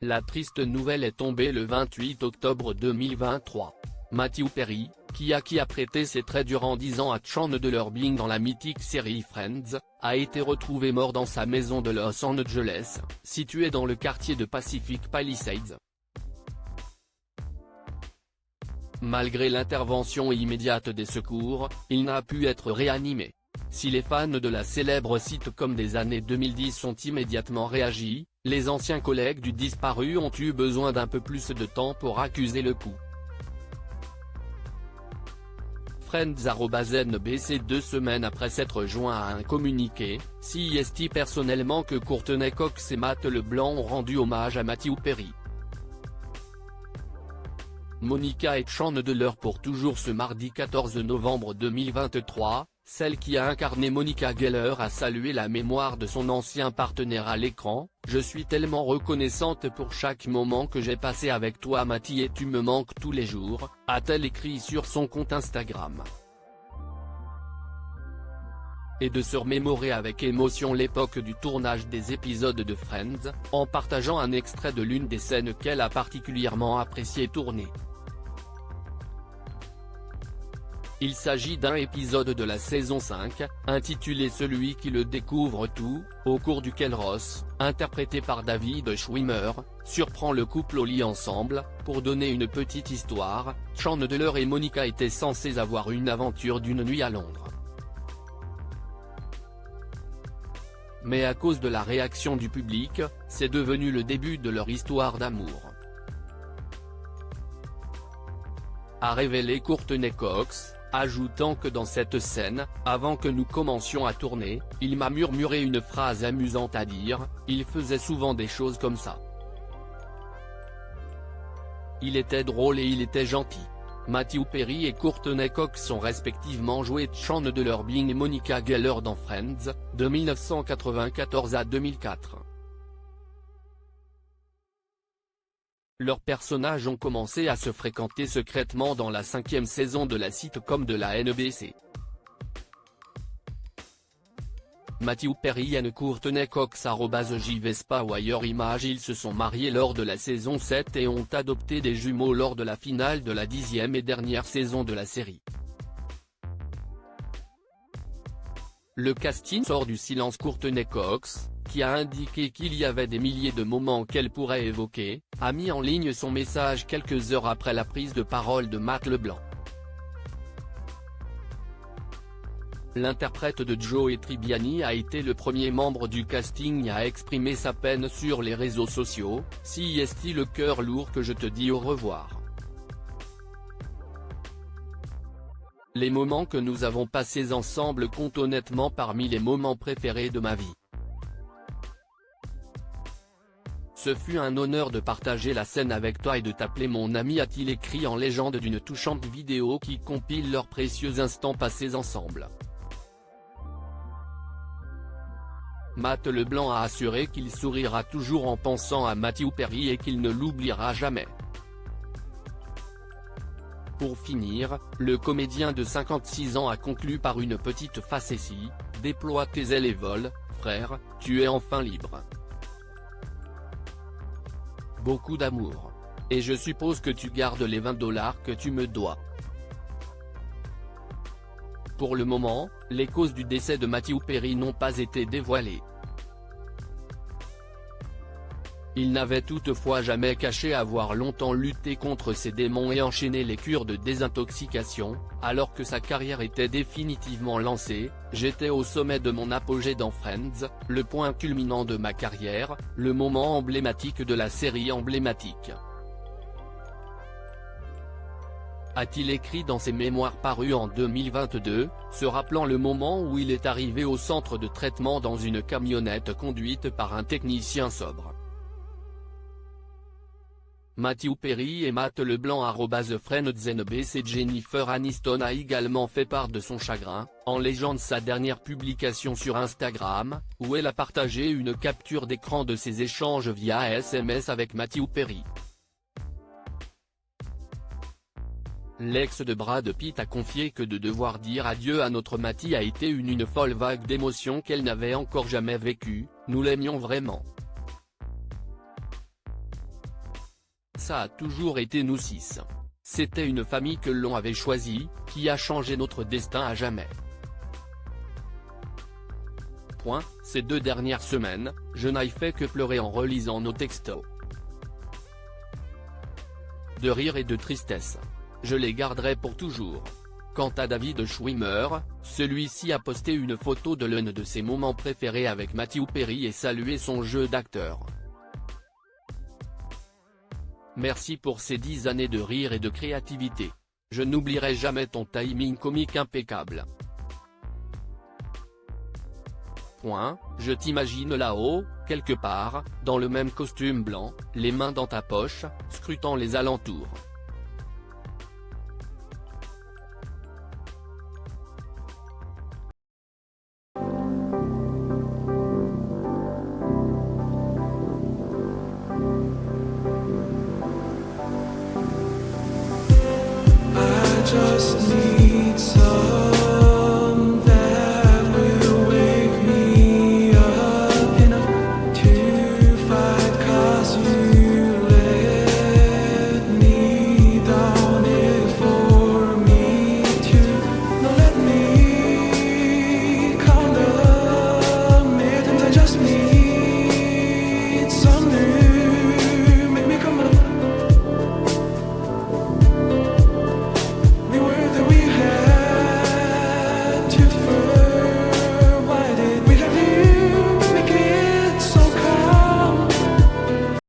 La triste nouvelle est tombée le 28 octobre 2023. Matthew Perry, qui a prêté ses traits durant 10 ans à Chandler Bing dans la mythique série Friends, a été retrouvé mort dans sa maison de Los Angeles, située dans le quartier de Pacific Palisades. Malgré l'intervention immédiate des secours, il n'a pu être réanimé. Si les fans de la célèbre sitcom des années 2010 ont immédiatement réagi, les anciens collègues du disparu ont eu besoin d'un peu plus de temps pour accuser le coup. Friends@NBC 2 semaines après s'être joint à un communiqué, CIST personnellement que Courtney Cox et Matt LeBlanc ont rendu hommage à Matthew Perry. Monica et Chandler pour toujours. Ce mardi 14 novembre 2023, celle qui a incarné Monica Geller a salué la mémoire de son ancien partenaire à l'écran. « Je suis tellement reconnaissante pour chaque moment que j'ai passé avec toi Matty, et tu me manques tous les jours », a-t-elle écrit sur son compte Instagram. Et de se remémorer avec émotion l'époque du tournage des épisodes de Friends, en partageant un extrait de l'une des scènes qu'elle a particulièrement apprécié tourner. Il s'agit d'un épisode de la saison 5, intitulé Celui qui le découvre tout, au cours duquel Ross, interprété par David Schwimmer, surprend le couple au lit ensemble. Pour donner une petite histoire, Chandler et Monica étaient censés avoir une aventure d'une nuit à Londres. Mais à cause de la réaction du public, c'est devenu le début de leur histoire d'amour. A révélé Courtney Cox, ajoutant que dans cette scène, avant que nous commencions à tourner, il m'a murmuré une phrase amusante à dire, il faisait souvent des choses comme ça. Il était drôle et il était gentil. Matthew Perry et Courtney Cox ont respectivement joué Chandler Bing et Monica Geller dans Friends, de 1994 à 2004. Leurs personnages ont commencé à se fréquenter secrètement dans la 5e saison de la sitcom de la NBC. Matthew Perry et Courtney Cox @JVespa ou ailleurs Images. Ils se sont mariés lors de la saison 7 et ont adopté des jumeaux lors de la finale de la 10e et dernière saison de la série. Le casting sort du silence. Courtney Cox, qui a indiqué qu'il y avait des milliers de moments qu'elle pourrait évoquer, a mis en ligne son message quelques heures après la prise de parole de Matt LeBlanc. L'interprète de Joey Tribbiani a été le premier membre du casting à exprimer sa peine sur les réseaux sociaux. « CIST, le cœur lourd que je te dis au revoir. Les moments que nous avons passés ensemble comptent honnêtement parmi les moments préférés de ma vie. Ce fut un honneur de partager la scène avec toi et de t'appeler mon ami », a-t-il écrit en légende d'une touchante vidéo qui compile leurs précieux instants passés ensemble. Matt LeBlanc a assuré qu'il sourira toujours en pensant à Matthew Perry et qu'il ne l'oubliera jamais. Pour finir, le comédien de 56 ans a conclu par une petite facétie, « Déploie tes ailes et vole, frère, tu es enfin libre. Beaucoup d'amour. Et je suppose que tu gardes les $20 que tu me dois. » Pour le moment, les causes du décès de Matthew Perry n'ont pas été dévoilées. Il n'avait toutefois jamais caché avoir longtemps lutté contre ses démons et enchaîné les cures de désintoxication. Alors que sa carrière était définitivement lancée, j'étais au sommet de mon apogée dans Friends, le point culminant de ma carrière, le moment emblématique de la série emblématique. A-t-il écrit dans ses mémoires parus en 2022, se rappelant le moment où il est arrivé au centre de traitement dans une camionnette conduite par un technicien sobre. Matthew Perry et Matt LeBlanc @FriendsNBC. Jennifer Aniston a également fait part de son chagrin, en légende sa dernière publication sur Instagram, où elle a partagé une capture d'écran de ses échanges via SMS avec Matthew Perry. L'ex de Brad Pitt a confié que de devoir dire adieu à notre Matty a été une folle vague d'émotions qu'elle n'avait encore jamais vécue, nous l'aimions vraiment. Ça a toujours été nous six. C'était une famille que l'on avait choisie, qui a changé notre destin à jamais. Ces 2 dernières semaines, je n'ai fait que pleurer en relisant nos textos. De rire et de tristesse. Je les garderai pour toujours. Quant à David Schwimmer, celui-ci a posté une photo de l'un de ses moments préférés avec Matthew Perry et salué son jeu d'acteur. Merci pour ces 10 années de rire et de créativité. Je n'oublierai jamais ton timing comique impeccable. Je t'imagine là-haut, quelque part, dans le même costume blanc, les mains dans ta poche, scrutant les alentours. I just need